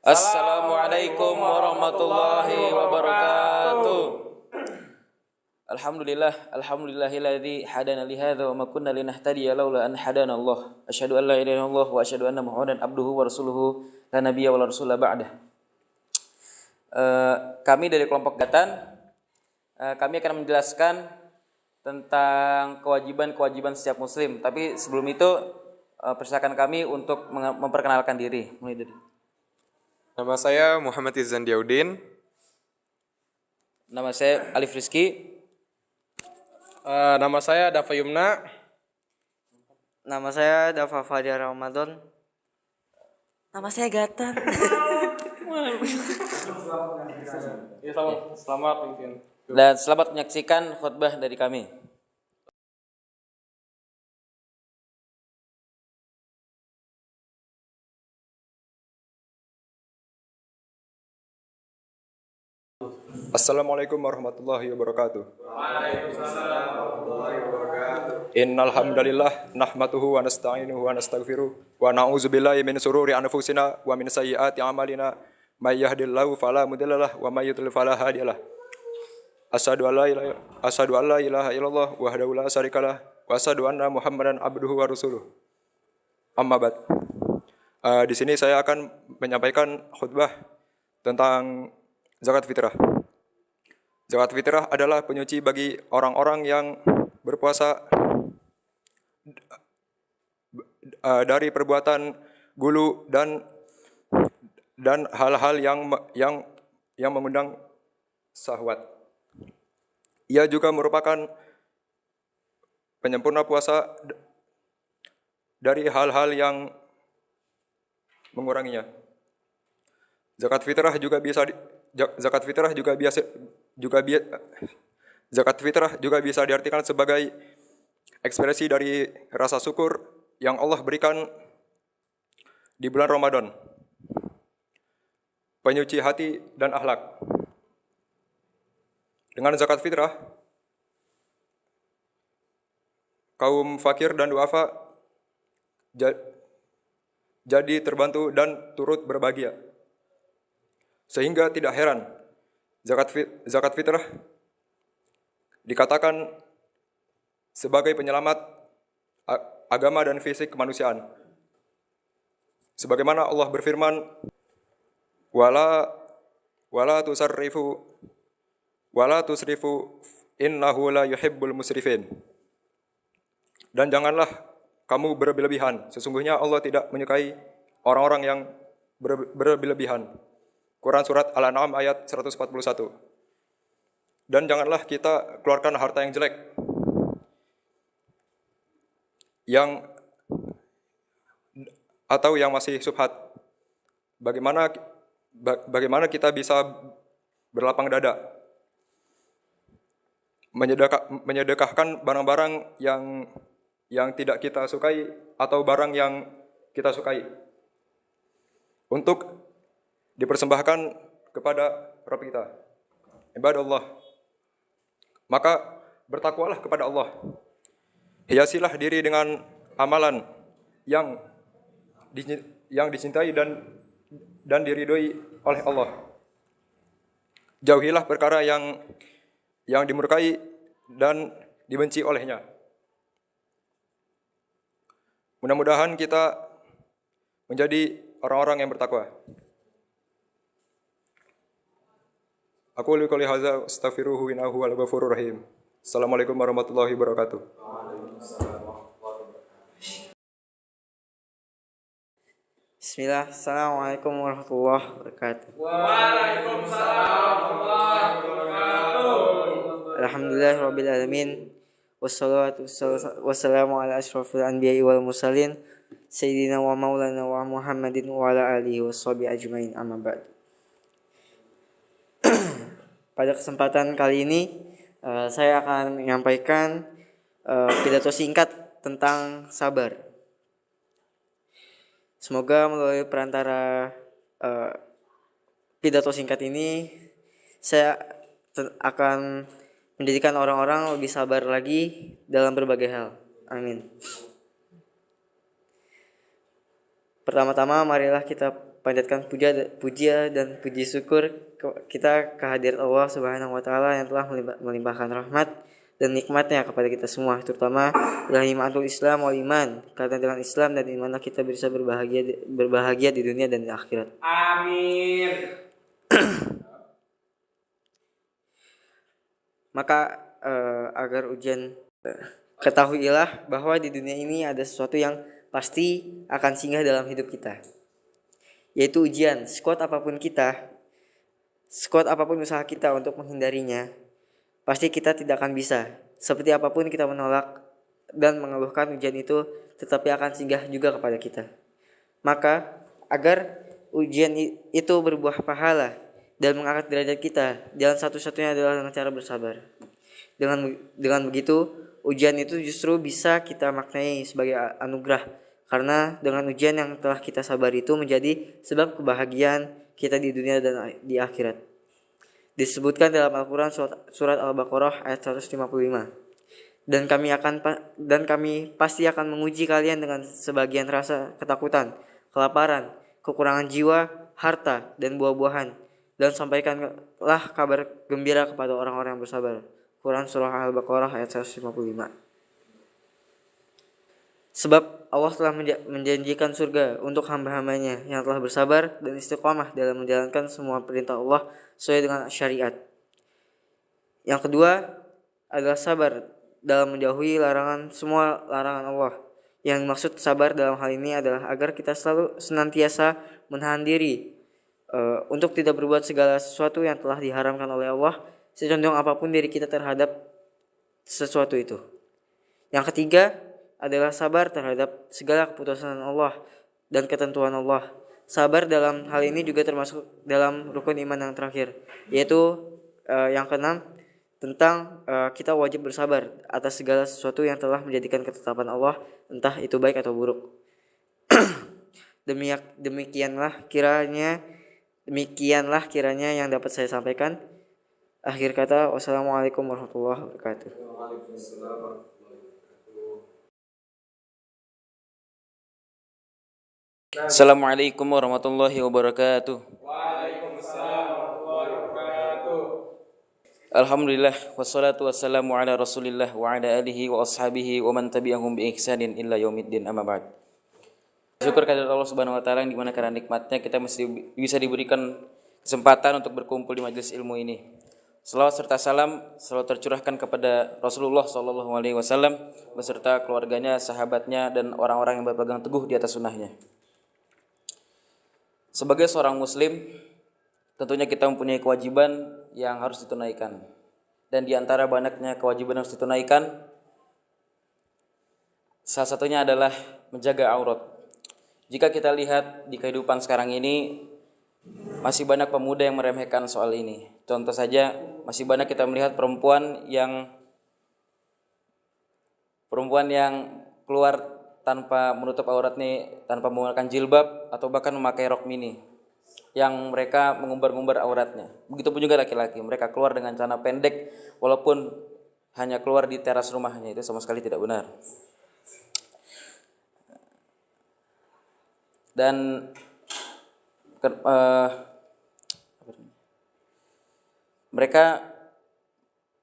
Assalamualaikum warahmatullahi wabarakatuh. Alhamdulillahilladzi hadana li hadza wa ma kunna linahtadiya laula an hadana Allah. Asyhadu an la ilaha illallah wa asyhadu anna Muhammadan abduhu wa rasuluhu la nabiyya wa la rasula ba'dah. Kami dari kelompok Gatan, kami akan menjelaskan tentang kewajiban-kewajiban setiap muslim. Tapi sebelum itu persilakan kami untuk memperkenalkan diri. Mulai dari Nama saya Muhammad Izan Diaudin. Nama saya Alif Rizky. Nama saya Dafa Yumna. Nama saya Dafa Fadia Ramadan. Nama saya Gatan. Selamat. Dan selamat menyaksikan khutbah dari kami. Assalamualaikum warahmatullahi wabarakatuh. Innal hamdalillah nahmaduhu wa nasta'inuhu wa nastaghfiruh wa na'udzubillahi min shururi anfusina wa min sayyiati a'malina may yahdihillahu fala mudhillalah wa may yudlil fala hadiyalah. Asyhadu an la ilaha illallah wahdahu la syarikalah wa asyhadu anna Muhammadan abduhu wa rasuluh. Amma ba'd. Di sini saya akan menyampaikan khutbah tentang zakat fitrah. Zakat fitrah adalah penyuci bagi orang-orang yang berpuasa dari perbuatan gulu dan hal-hal yang mengundang syahwat. Ia juga merupakan penyempurna puasa dari hal-hal yang menguranginya. Zakat fitrah juga bisa diartikan sebagai ekspresi dari rasa syukur yang Allah berikan di bulan Ramadan, penyuci hati dan akhlak. Dengan zakat fitrah, kaum fakir dan duafa jadi terbantu dan turut berbahagia. Sehingga tidak heran zakat fitrah dikatakan sebagai penyelamat agama dan fisik kemanusiaan. Sebagaimana Allah berfirman, wala tusrifu innahu la yuhibbul musrifin. Dan janganlah kamu berlebihan, sesungguhnya Allah tidak menyukai orang-orang yang berlebihan. Quran Surat Al-An'am ayat 141. Dan janganlah kita keluarkan harta yang jelek, atau yang masih subhat. Bagaimana kita bisa berlapang dada, menyedekahkan barang-barang yang tidak kita sukai atau barang yang kita sukai untuk dipersembahkan kepada Rabb kita. Ibadallah, maka bertakwalah kepada Allah. Hiasilah diri dengan amalan yang dicintai dan diridhoi oleh Allah. Jauhilah perkara yang dimurkai dan dibenci olehnya. Mudah-mudahan kita menjadi orang-orang yang bertakwa. Aku qouli hadza astaghfiruhu innahu huwal ghafurur rahim. Assalamualaikum warahmatullahi wabarakatuh. Bismillah. Assalamualaikum warahmatullahi wabarakatuh. Waalaikumsalam warahmatullahi wabarakatuh. Alhamdulillahirabbil alamin. Wassalatu wassalamu ala asyrofil anbiya'i wal mursalin sayyidina wa maulana wa Muhammadin wa ala alihi washabihi ajmain, amma ba'du. Pada kesempatan kali ini saya akan menyampaikan pidato singkat tentang sabar. Semoga melalui perantara pidato singkat ini saya akan menjadikan orang-orang lebih sabar lagi dalam berbagai hal. Amin. Pertama-tama marilah kita panjatkan puja dan puji syukur kita kehadirat Allah Subhanahu wa taala yang telah melimpahkan rahmat dan nikmatnya kepada kita semua, terutama rahmatul Islam wal iman. Karena dengan Islam dan imanlah kita bisa berbahagia di dunia dan di akhirat. Amin. Maka agar ujian ketahuilah bahwa di dunia ini ada sesuatu yang pasti akan singgah dalam hidup kita, yaitu ujian. Sekuat apapun usaha kita untuk menghindarinya, pasti kita tidak akan bisa. Seperti apapun kita menolak dan mengeluhkan ujian itu, tetapi akan singgah juga kepada kita. Maka agar ujian itu berbuah pahala dan mengangkat derajat kita, jalan satu-satunya adalah dengan cara bersabar. Dengan begitu, ujian itu justru bisa kita maknai sebagai anugerah, karena dengan ujian yang telah kita sabar itu menjadi sebab kebahagiaan kita di dunia dan di akhirat. Disebutkan dalam Al-Quran surat Al-Baqarah ayat 155. Dan kami pasti akan menguji kalian dengan sebagian rasa ketakutan, kelaparan, kekurangan jiwa, harta, dan buah-buahan. Dan sampaikanlah kabar gembira kepada orang-orang yang bersabar. Quran surah Al-Baqarah ayat 155. Sebab Allah telah menjanjikan surga untuk hamba-hambanya yang telah bersabar dan istiqamah dalam menjalankan semua perintah Allah sesuai dengan syariat. Yang kedua adalah sabar dalam menjauhi semua larangan Allah. Yang maksud sabar dalam hal ini adalah agar kita selalu senantiasa menahan diri untuk tidak berbuat segala sesuatu yang telah diharamkan oleh Allah, secondong apapun diri kita terhadap sesuatu itu. Yang ketiga adalah sabar terhadap segala keputusan Allah dan ketentuan Allah. Sabar dalam hal ini juga termasuk dalam rukun iman yang terakhir, yaitu yang keenam, tentang kita wajib bersabar atas segala sesuatu yang telah menjadikan ketetapan Allah, entah itu baik atau buruk. Demikianlah kiranya yang dapat saya sampaikan. Akhir kata, wassalamualaikum warahmatullahi wabarakatuh. Assalamualaikum warahmatullahi wabarakatuh. Waalaikumsalam warahmatullahi wabarakatuh. Alhamdulillah wassalatu wassalamu ala Rasulillah wa ala alihi wa ashabihi wa man tabi'ahum bi ihsanin illa yaumiddin, amma ba'd. Syukur kehadirat Allah Subhanahu wa taala yang dimana karena nikmatnya kita mesti bisa diberikan kesempatan untuk berkumpul di majelis ilmu ini. Selawat serta salam selalu tercurahkan kepada Rasulullah sallallahu alaihi wasallam beserta keluarganya, sahabatnya, dan orang-orang yang berpegang teguh di atas sunnahnya. Sebagai seorang muslim, tentunya kita mempunyai kewajiban yang harus ditunaikan. Dan di antara banyaknya kewajiban yang harus ditunaikan, salah satunya adalah menjaga aurat. Jika kita lihat di kehidupan sekarang ini, masih banyak pemuda yang meremehkan soal ini. Contoh saja, masih banyak kita melihat perempuan yang keluar tanpa menutup auratnya, tanpa menggunakan jilbab atau bahkan memakai rok mini yang mereka mengumbar-ngumbar auratnya. Begitupun juga laki-laki, mereka keluar dengan celana pendek walaupun hanya keluar di teras rumahnya, itu sama sekali tidak benar. Dan mereka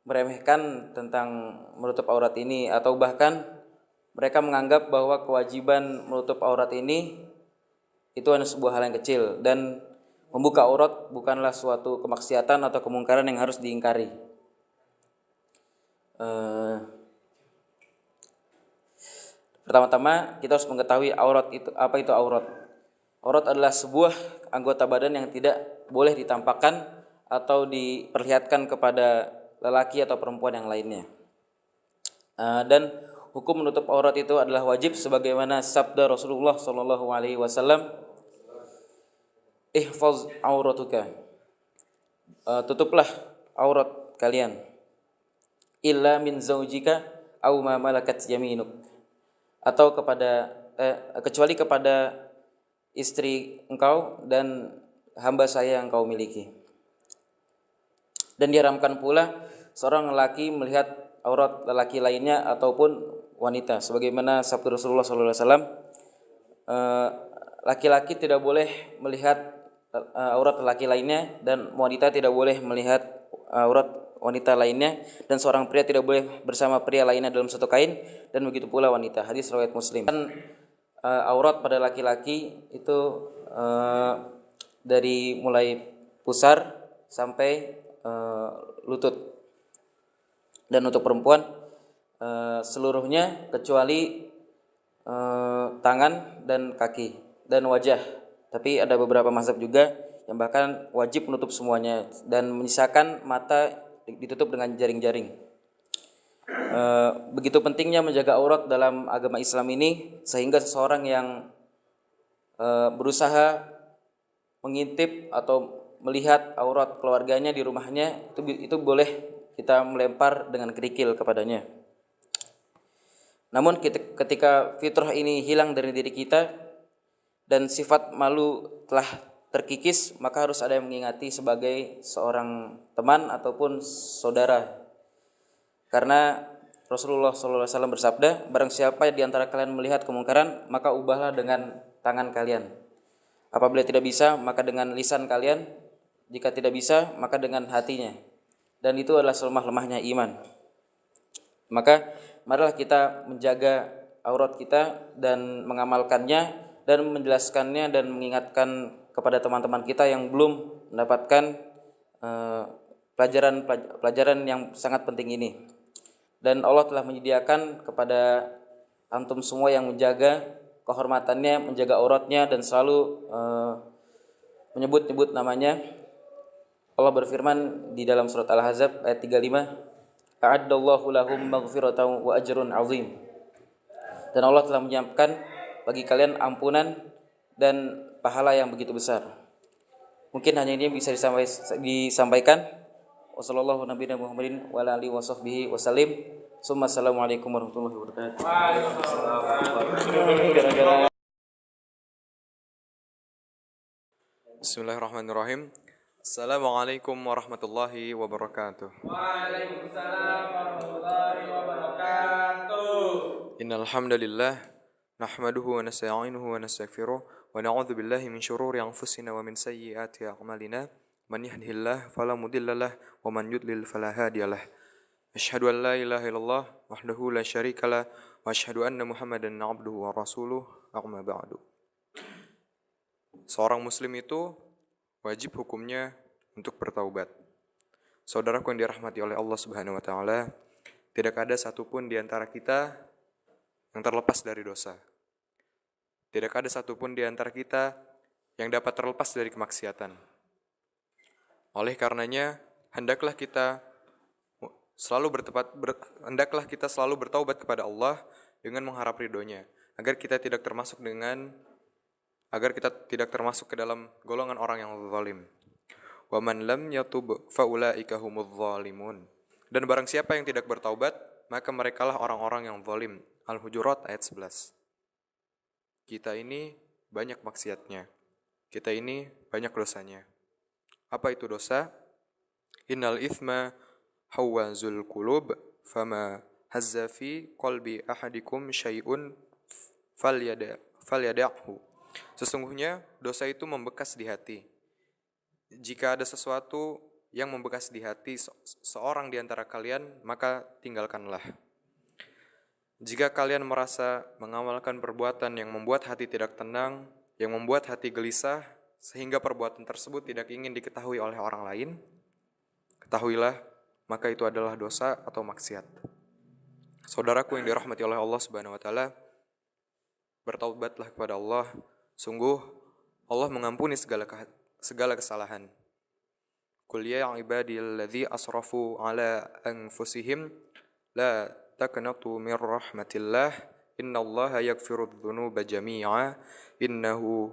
meremehkan tentang menutup aurat ini, atau bahkan mereka menganggap bahwa kewajiban menutup aurat ini itu hanya sebuah hal yang kecil, dan membuka aurat bukanlah suatu kemaksiatan atau kemungkaran yang harus diingkari. Pertama-tama kita harus mengetahui aurat itu apa. Itu aurat. Aurat adalah sebuah anggota badan yang tidak boleh ditampakkan atau diperlihatkan kepada lelaki atau perempuan yang lainnya. Dan hukum menutup aurat itu adalah wajib sebagaimana sabda Rasulullah sallallahu alaihi wasallam, "Ihfaz auratuka." Tutuplah aurat kalian. Illa min zaujika aw ma malakat yaminuk. Atau kecuali kepada istri engkau dan hamba saya yang engkau miliki. Dan diharamkan pula seorang lelaki melihat aurat lelaki lainnya ataupun wanita, sebagaimana sabda Rasulullah sallallahu alaihi wasallam, laki-laki tidak boleh melihat aurat laki lainnya, dan wanita tidak boleh melihat aurat wanita lainnya, dan seorang pria tidak boleh bersama pria lainnya dalam satu kain, dan begitu pula wanita. Hadis riwayat Muslim. Dan aurat pada laki-laki itu dari mulai pusar sampai lutut, dan untuk perempuan seluruhnya kecuali tangan dan kaki dan wajah. Tapi ada beberapa mazhab juga yang bahkan wajib menutup semuanya dan menyisakan mata ditutup dengan jaring-jaring. Begitu pentingnya menjaga aurat dalam agama Islam ini, sehingga seseorang yang berusaha mengintip atau melihat aurat keluarganya di rumahnya, itu boleh kita melempar dengan kerikil kepadanya. Namun ketika fitrah ini hilang dari diri kita dan sifat malu telah terkikis, maka harus ada yang mengingati sebagai seorang teman ataupun saudara. Karena Rasulullah SAW bersabda, barang siapa di antara kalian melihat kemungkaran, maka ubahlah dengan tangan kalian. Apabila tidak bisa, maka dengan lisan kalian. Jika tidak bisa, maka dengan hatinya. Dan itu adalah selemah-lemahnya iman. Maka marilah kita menjaga aurat kita dan mengamalkannya, dan menjelaskannya dan mengingatkan kepada teman-teman kita yang belum mendapatkan pelajaran yang sangat penting ini. Dan Allah telah menyediakan kepada antum semua yang menjaga kehormatannya, menjaga auratnya, dan selalu menyebut-nyebut namanya. Allah berfirman di dalam surat Al-Ahzab ayat 35, a'addallahu lahum maghfiratan wa ajrun azim. Dan Allah telah menyiapkan bagi kalian ampunan dan pahala yang begitu besar. Mungkin hanya ini yang bisa disampaikan. Wassallallahu nabiyana Muhammadin wa ala alihi washabbihi wasallim. Assalamualaikum warahmatullahi wabarakatuh. Bismillahirrahmanirrahim. Assalamualaikum warahmatullahi wabarakatuh. Waalaikumsalam warahmatullahi wabarakatuh. Innal hamdalillah nahmaduhu wa nasta'inuhu wa nastaghfiruh wa na'udzu billahi min shururi anfusina wa min sayyiati a'malina. Man yahdihillahu fala mudhillalah wa man yudlil fala hadiyalah. Asyhadu an la ilaha illallah wahdahu la syarikalah wa asyhadu anna Muhammadan 'abduhu wa rasuluh. Amma ba'du. Seorang muslim itu wajib hukumnya untuk bertaubat. Saudaraku yang dirahmati oleh Allah Subhanahu wa taala, tidak ada satupun di antara kita yang terlepas dari dosa. Tidak ada satupun di antara kita yang dapat terlepas dari kemaksiatan. Oleh karenanya, hendaklah kita selalu bertaubat kepada Allah dengan mengharap ridhonya, agar kita tidak termasuk ke dalam golongan orang yang zalim. Wa man lam yatub fa ulaika humudz zalimun. Dan barang siapa yang tidak bertaubat, maka merekalah orang-orang yang zalim. Al-Hujurat ayat 11. Kita ini banyak maksiatnya. Kita ini banyak dosanya. Apa itu dosa? Innal itsma hawazul qulub fama hazza fi qalbi ahadikum syai'un falyada'hu. Sesungguhnya dosa itu membekas di hati. Jika ada sesuatu yang membekas di hati seorang di antara kalian, maka tinggalkanlah. Jika kalian merasa mengamalkan perbuatan yang membuat hati tidak tenang, yang membuat hati gelisah, sehingga perbuatan tersebut tidak ingin diketahui oleh orang lain, ketahuilah, maka itu adalah dosa atau maksiat. Saudaraku yang dirahmati oleh Allah Subhanahu wa taala, bertaubatlah kepada Allah. Sungguh Allah mengampuni segala kesalahan. Qul ya ibadiyalladzina asrafu ala anfusihim la taqnatu mir rahmatillah innallaha yaghfirudz dzunuba jami'a innahu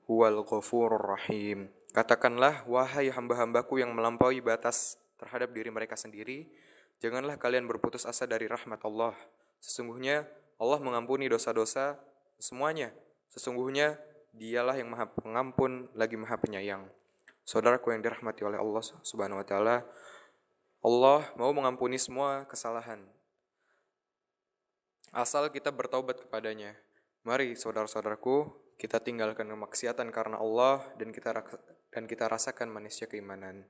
huwal ghafurur rahim. Katakanlah, wahai hamba-hambaku yang melampaui batas terhadap diri mereka sendiri, janganlah kalian berputus asa dari rahmat Allah. Sesungguhnya Allah mengampuni dosa-dosa semuanya. Sesungguhnya Dialah yang Maha Pengampun lagi Maha Penyayang. Saudaraku yang dirahmati oleh Allah Subhanahu wa taala, Allah mau mengampuni semua kesalahan, asal kita bertaubat kepadanya. Mari saudara-saudaraku, kita tinggalkan kemaksiatan karena Allah dan kita rasakan manisnya keimanan.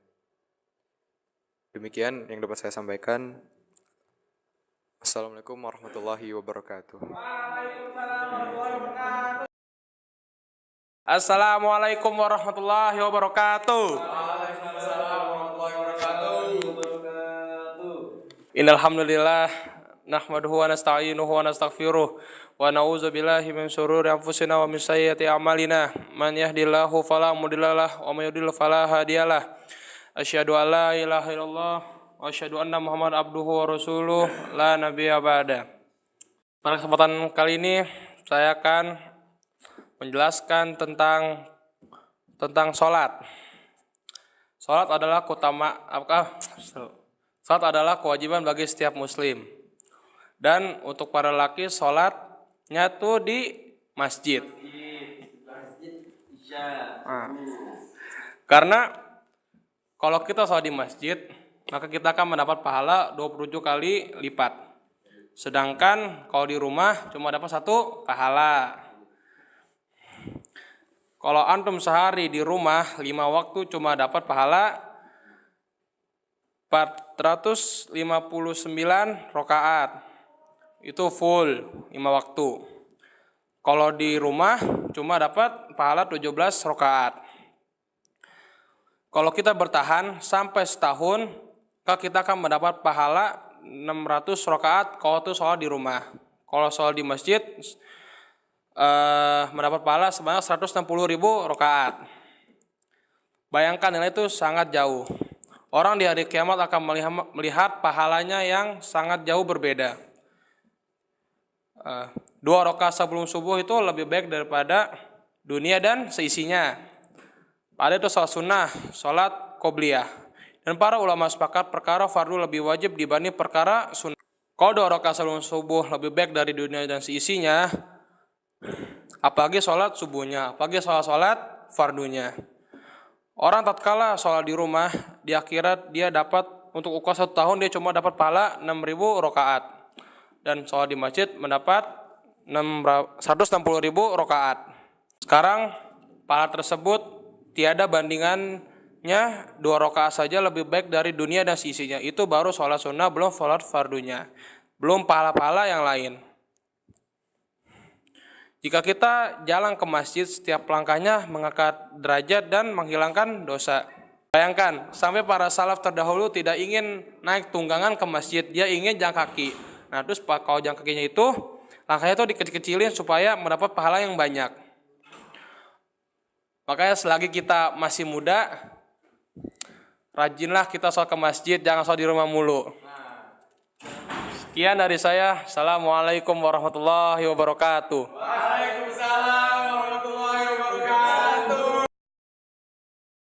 Demikian yang dapat saya sampaikan. Assalamualaikum warahmatullahi wabarakatuh. Assalamualaikum warahmatullahi wabarakatuh. Innal hamdalillah nahmaduhu wa nasta'inuhu wa nastaghfiruh wa na'udzu billahi min shururi anfusina wa min sayyiati a'malina. Man yahdihillahu fala mudhillalah wa may yudhlil fala hadiyalah. Asyhadu an la ilaha illallah wa asyhadu anna Muhammad abduhu wa rasuluh la nabiyya ba'da. Pada kesempatan kali ini saya akan menjelaskan tentang salat. Salat adalah salat adalah kewajiban bagi setiap muslim. Dan untuk para laki salatnya tuh di masjid. Karena kalau kita salat di masjid, maka kita akan mendapat pahala 27 kali lipat. Sedangkan kalau di rumah cuma dapat 1 pahala. Kalau antum sehari di rumah 5 waktu cuma dapat pahala 459 rakaat. Itu full 5 waktu. Kalau di rumah cuma dapat pahala 17 rakaat. Kalau kita bertahan sampai setahun, maka kita akan mendapat pahala 600 rakaat kalau itu sholat di rumah. Kalau sholat di masjid mendapat pahala sebanyak 160.000 rakaat. Bayangkan nilai itu sangat jauh. Orang di hari kiamat akan melihat pahalanya yang sangat jauh berbeda. 2 rakaat sebelum subuh itu lebih baik daripada dunia dan seisinya. Ada itu salat sunnah, salat qobliyah. Dan para ulama sepakat perkara fardu lebih wajib dibanding perkara sunnah. Kalau 2 rakaat sebelum subuh lebih baik dari dunia dan seisinya, apalagi salat subuhnya, apalagi salat fardunya. Orang tatkala sholat di rumah, di akhirat dia dapat untuk ukuran 1 tahun dia cuma dapat pahala 6.000 rakaat. Dan sholat di masjid mendapat 160.000 rakaat. Sekarang pahala tersebut tiada bandingannya, 2 rakaat saja lebih baik dari dunia dan sisinya. Itu baru sholat sunnah, belum sholat fardunya. Belum pahala-pahala yang lain. Jika kita jalan ke masjid, setiap langkahnya mengangkat derajat dan menghilangkan dosa. Bayangkan, sampai para salaf terdahulu tidak ingin naik tunggangan ke masjid, dia ingin jalan kaki. Nah, terus kalau jalan kakinya itu, langkahnya itu dikecil-kecilin supaya mendapat pahala yang banyak. Makanya selagi kita masih muda, rajinlah kita sholat ke masjid, jangan sholat di rumah mulu. Sekian dari saya. Assalamualaikum warahmatullahi wabarakatuh. Waalaikumsalam.